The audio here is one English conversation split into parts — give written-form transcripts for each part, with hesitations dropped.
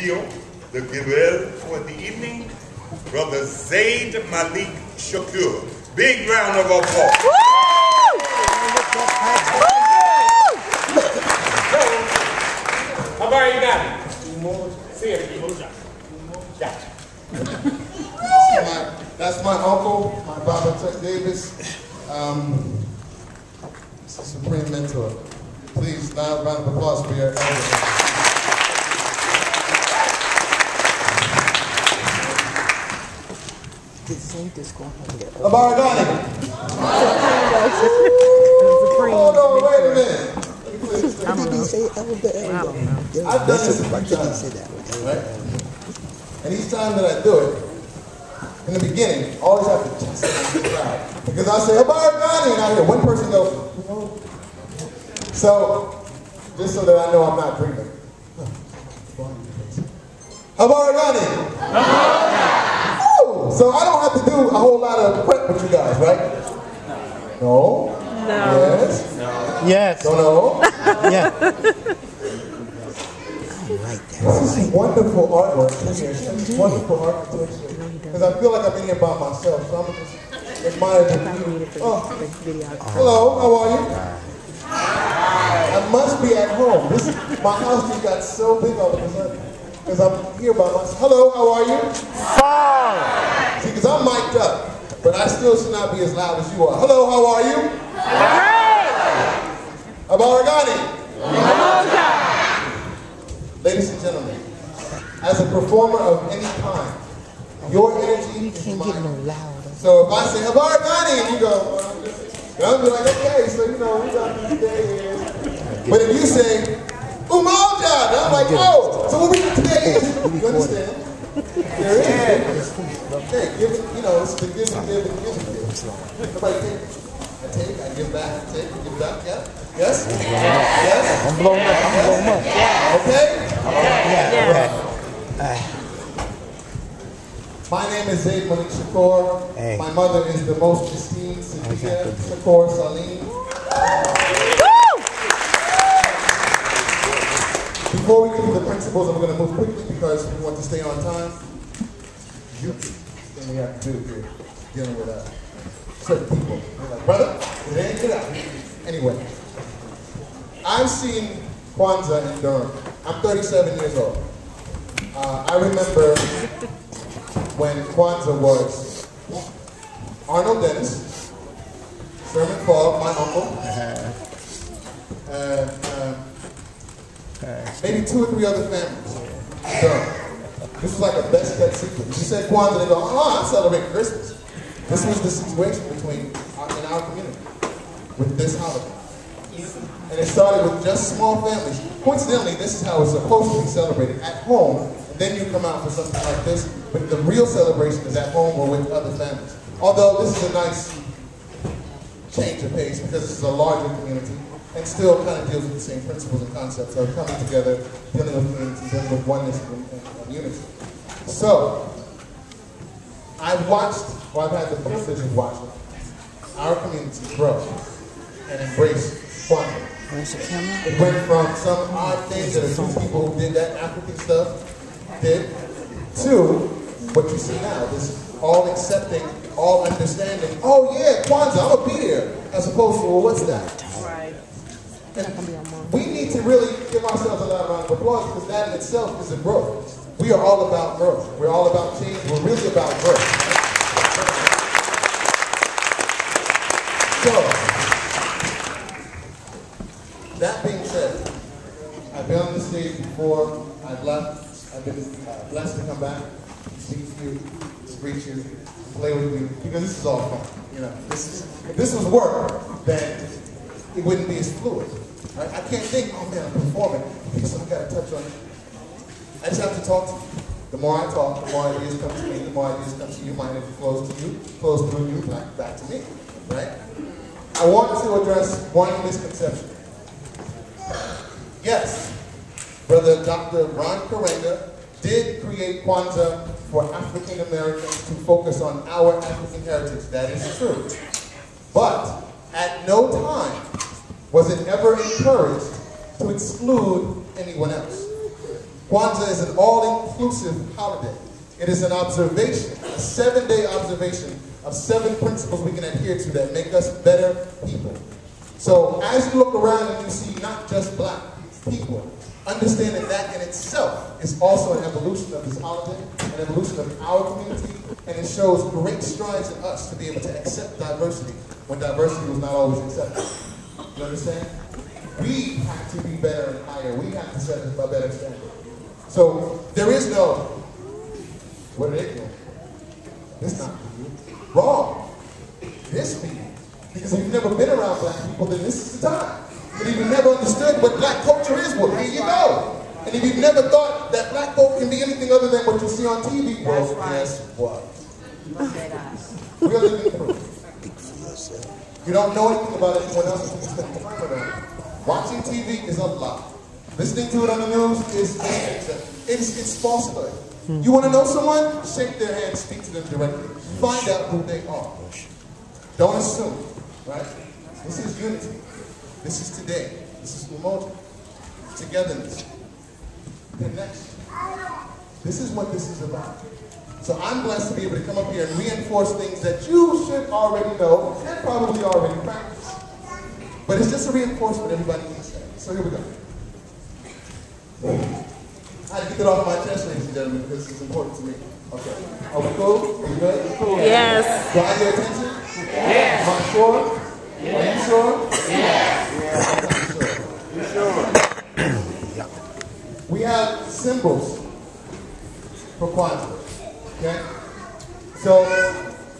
Trio, the giver for the evening, Brother Zayd Malik Shakur. Big round of applause. How about you got it? See it, Umoja. Gotcha. That's my uncle, my brother Chuck Davis. Supreme mentor. Please, now a round of applause for your elder. Abaragani. Hold on, wait a minute. I've done this a few times, right? And each time that I do it, in the beginning, I always have to just the crowd. Because I say, Abaragani, and I hear one person go, no. So, just so that I know I'm not dreaming. Abaragani. So I don't have to do a whole lot of prep with you guys, right? No? No. Yes? No. Yes. Don't know? Yeah. This is wonderful artwork. Wonderful architecture. Because I feel like I'm in here by myself, so I'm just admire the view. Oh. Hello, how are you? I must be at home. My house just got so big all of a sudden. Because I'm here by myself. Hello, how are you? Fine. See, because I'm mic'd up, but I still should not be as loud as you are. Hello, how are you? Great. Abaragani. Ladies and gentlemen, as a performer of any kind, your energy is mine. So if I say Abaragani and you go, I'll be like, okay, so you know, we got these days. But if you say, Umoja, and I'm like, oh, so what we do today is, you understand? There is. Hey, give it, you know, it's the give and give and give and give. Everybody take. I take, I give back, I take, I give back, yeah? Yes? Yes? I'm blowing up, I'm blowing up. Okay? Yeah. My name is Zayd Malik Shakur. Hey. My mother is the most esteemed Sadia Shakur Salim. Before we get to the principles, I'm going to move quickly because we want to stay on time. You thing we have to do here, dealing with certain people. They're like, brother, it ain't get out. Anyway, I've seen Kwanzaa in Durham. I'm 37 years old. I remember when Kwanzaa was Arnold Dennis, Sherman Fogg, my uncle, maybe 2 or 3 other families. Durham. This was like a best kept secret. You said Kwanzaa, they go, oh, I'm celebrating Christmas. This was the situation in our community with this holiday. And it started with just small families. Coincidentally, this is how it's supposed to be celebrated, at home, and then you come out for something like this, but the real celebration is at home or with other families. Although this is a nice change of pace because this is a larger community and still kind of deals with the same principles and concepts of coming together, dealing with community, dealing with oneness and unity. So, I've had the privilege of watching our community grow and embrace Kwanzaa. It went from some odd things that a few people who did that African stuff did, to what you see now, this all accepting, all understanding, oh yeah, Kwanzaa, I'm gonna be here, as opposed to, well, what's that? Right. And we need to really give ourselves a loud round of applause because that in itself is a growth. We are all about growth. We're all about change. We're really about growth. So, that being said, I've been on the stage before, I've left, I've been blessed to come back, speak to you, greet you, play with you, because this is all fun. You know, if this was work, then it wouldn't be as fluid. Right? I can't think, oh man, I'm performing, so I gotta touch on it. I just have to talk to you. The more I talk, the more ideas come to me, the more ideas come to you, my energy flows to you, flows through you, back to me, right? I want to address one misconception. Yes, Brother Dr. Ron Karenga did create Kwanzaa for African Americans to focus on our African heritage. That is true. But at no time was it ever encouraged to exclude anyone else. Kwanzaa is an all-inclusive holiday. It is an observation, a 7-day observation of 7 principles we can adhere to that make us better people. So as you look around and you see not just black people, understand that in itself is also an evolution of this holiday, an evolution of our community, and it shows great strides in us to be able to accept diversity when diversity was not always accepted. You understand? We have to be better and higher. We have to set a better standard. So there is no, what are they doing? This not for you. Wrong. This for you. Because if you've never been around black people, then this is the time. But if you've never understood what black culture is, well, here you go. And if you've never thought that black folk can be anything other than what you see on TV, well, guess what? We're living proof. You don't know anything about anyone else until you spend time around. Watching TV is a lie. Listening to it on the news is it's falsehood. You want to know someone? Shake their hand, speak to them directly. Find out who they are. Don't assume, right? This is unity. This is today. This is Umoja. Togetherness. Connection. This is what this is about. So I'm blessed to be able to come up here and reinforce things that you should already know and probably already practice. But it's just a reinforcement everybody needs that. So here we go. I had to get it off my chest, ladies and gentlemen, because it's important to me. Okay. Are we cool? Are we good? Cool. Yes. Do I have your attention? Yes. Am I sure? Are you sure? Yes. Yeah. We have symbols for Kwanzaa. Okay? So,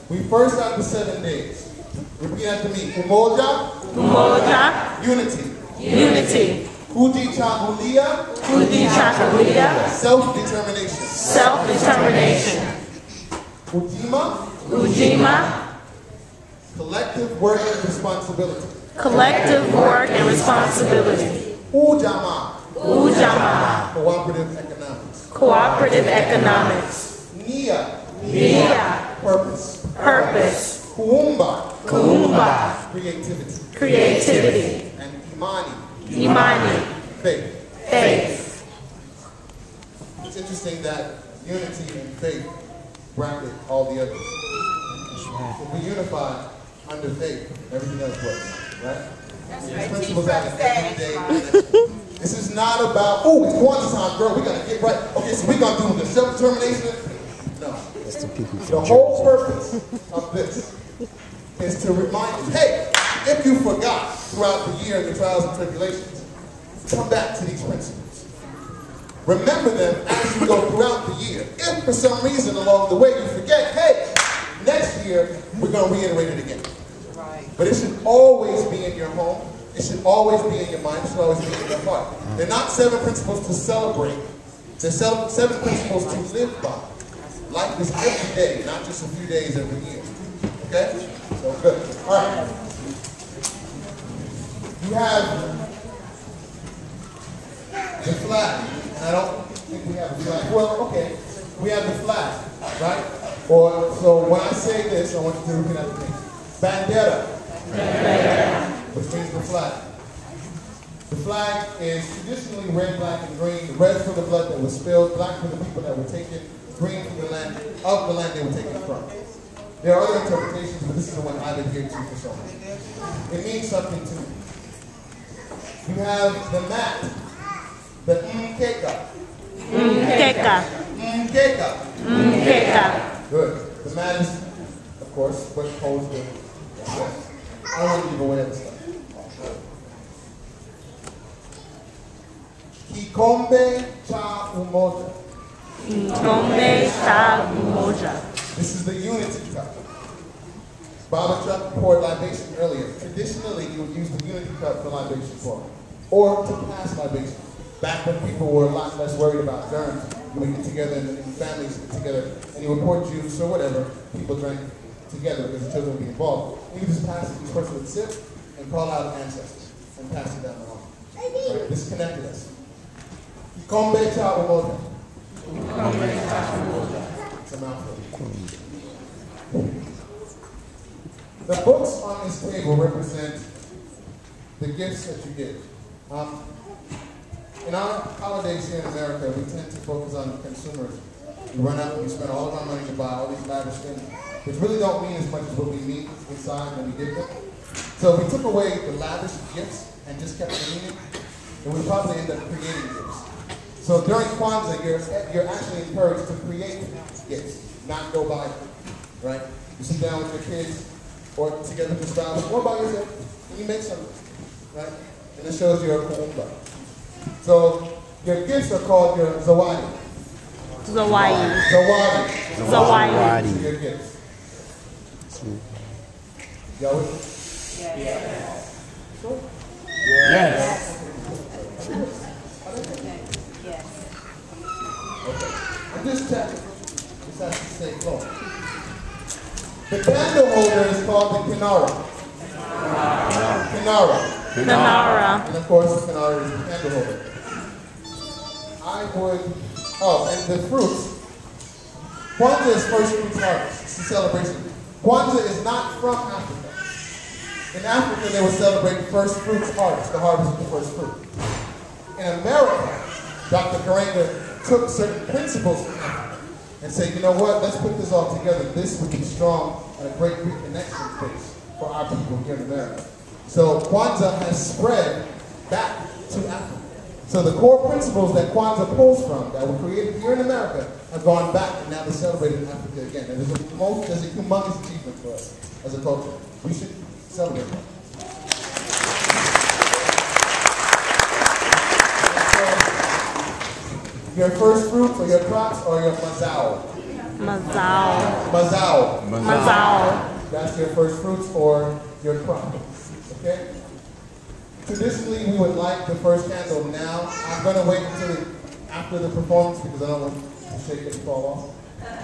we first have the 7 days. Repeat after me. Umoja. Umoja. Unity. Unity. Kujichagulia. Kujichagulia. Self-determination. Self-determination. Ujima. Ujima. Collective work and responsibility. Collective work and responsibility. Ujama. Ujama. Cooperative economics. Cooperative economics. Nia. Nia. Purpose. Purpose. Kuumba. Kuumba. Creativity. Creativity. And Imani. Imani. Faith. Faith. It's interesting that unity and faith bracket all the others. If we unify under faith, everything else works, right? These principles happen every day. This is not about, oh, it's Kwanzaa time, girl, we gotta get right. Okay, so we're gonna do the self-determination. No. The whole purpose of this is to remind you, hey, if you forgot throughout the year and the trials and tribulations, come back to these principles. Remember them as you go throughout the year. If for some reason along the way you forget, hey, next year we're going to reiterate it again. Right. But it should always be in your home. It should always be in your mind. It should always be in your heart. They're not 7 principles to celebrate. They're 7 principles to live by. Life is every day, not just a few days every year. Okay? So good. All right. You have the flag. And I don't think we have a flag. Well, okay. We have the flag, right? Or, so when I say this, I want you to repeat after me. Bandera. Bandera. Which means the flag. The flag is traditionally red, black, and green. Red for the blood that was spilled, black for the people that were taken, green for the land, of the land they were taken from. There are other interpretations, but this is the one I've adhered to for so long. It means something to me. You have the mat, the mkeka. Mkeka. Mkeka. Mkeka. Good. The mat is, of course, what holds the I don't want to give away other stuff. Kikombe cha umoja. Kikombe cha umoja. This is the unity cup. Baba Chuck poured libation earlier. Traditionally, you would use the unity cup for libation pouring, or to pass libation. Back when people were a lot less worried about germs, you would get together and families get together, and you would pour juice or whatever, people drank together because the children would be involved. You could just pass it, each person would sip and call out ancestors and pass it down along. Right? This connected us. Kikombe cha umoja. It's a mouthful. The books on this table represent the gifts that you give. In our holidays here in America, we tend to focus on consumerism. We run out and we spend all of our money to buy all these lavish things, which really don't mean as much as what we need inside when we give them. So if we took away the lavish gifts and just kept the meaning, then we'd probably end up creating gifts. So during Kwanzaa, you're actually encouraged to create gifts, not go buy them, right? You sit down with your kids or together with your spouse, or by yourself, and you make something, right? And it shows you're a kuumba. So your gifts are called your zawadi. Zawadi. Zawadi. Zawadi. Your gifts. Y'all with me? Yes. Sure? Yes. Okay. And this chapter, this has to stay close. The candle holder is called the kinara. Kinara. Kinara. And of course, the kinara is the candle holder. And the fruits. Kwanzaa is first fruits harvest. It's a celebration. Kwanzaa is not from Africa. In Africa, they would celebrate first fruits harvest, the harvest of the first fruit. In America, Dr. Karenga took certain principles from Africa and said, you know what, let's put this all together. This would be strong and a great reconnection place for our people here in America. So Kwanzaa has spread back to Africa. So the core principles that Kwanzaa pulls from, that were created here in America, have gone back and now they're celebrated in Africa again. And there's a humongous achievement for us as a culture. We should celebrate that. Your first fruits or your crops or your mazao? Mazao. Mazao. Mazao. That's your first fruits or your crop. Okay? Traditionally, we would light the first candle now. I'm going to wait until after the performance because I don't want to shake it and fall off.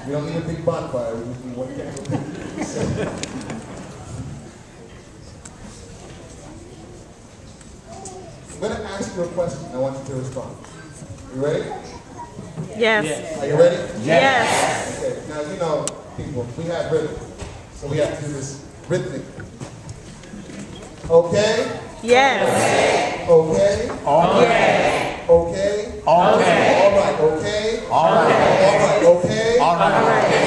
We don't need a big bonfire. We just need one candle. I'm going to ask you a question. I want you to respond. You ready? Yes. Are you ready? Yes. Okay. Now, you know, people, we have rhythm. So we have to do this rhythmic. Okay? Yes. Okay? Yes. Okay? Okay. All right, okay? All right. All right, okay? All right.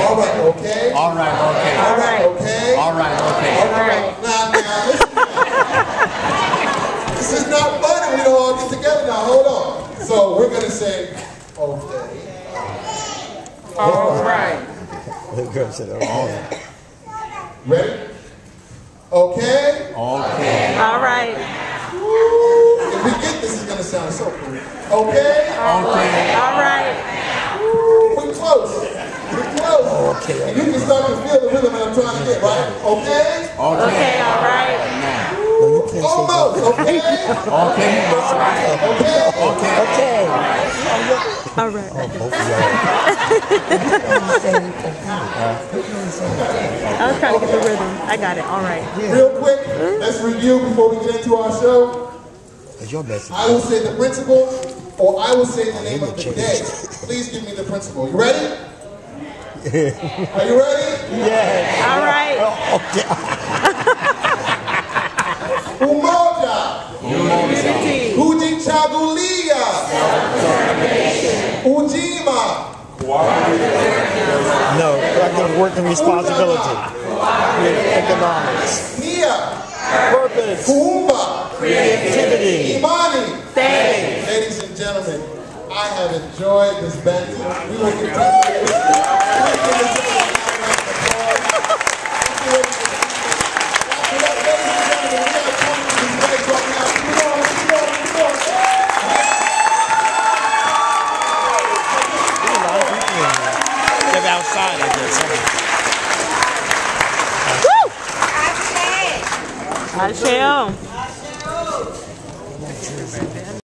All right, okay? All right. Okay. All right, okay? All right. Okay. All right. Now, listen. This is not fun if we don't all get together now. Hold on. So we're going to say, okay. All right. The girl said, okay. Ready? Okay? Okay. All right. If we get this, it's going to sound so cool. Okay? Okay. All right. We're close. We're close. Okay. And you can start to feel the rhythm that I'm trying to get, right? Okay? Okay. All right. No, you can't Almost. Okay? Okay. All right. Okay? Okay. All right. Oh, both of y'all. I was trying to get the rhythm. I got it. All right. Real quick, let's review before we get into our show. It's your message. I will say the principle, or I will say the name of the day. Please give me the principle. You ready? Are you ready? Yeah. All right. Umoja. Kujichagulia. Ujima. No, collective working responsibility. Economics. Nia. Purpose. Kuumba. Creativity. Imani. Thanks. Ladies and gentlemen, I have enjoyed this banter. We will continue this. Outside of this. Woo! Asheo.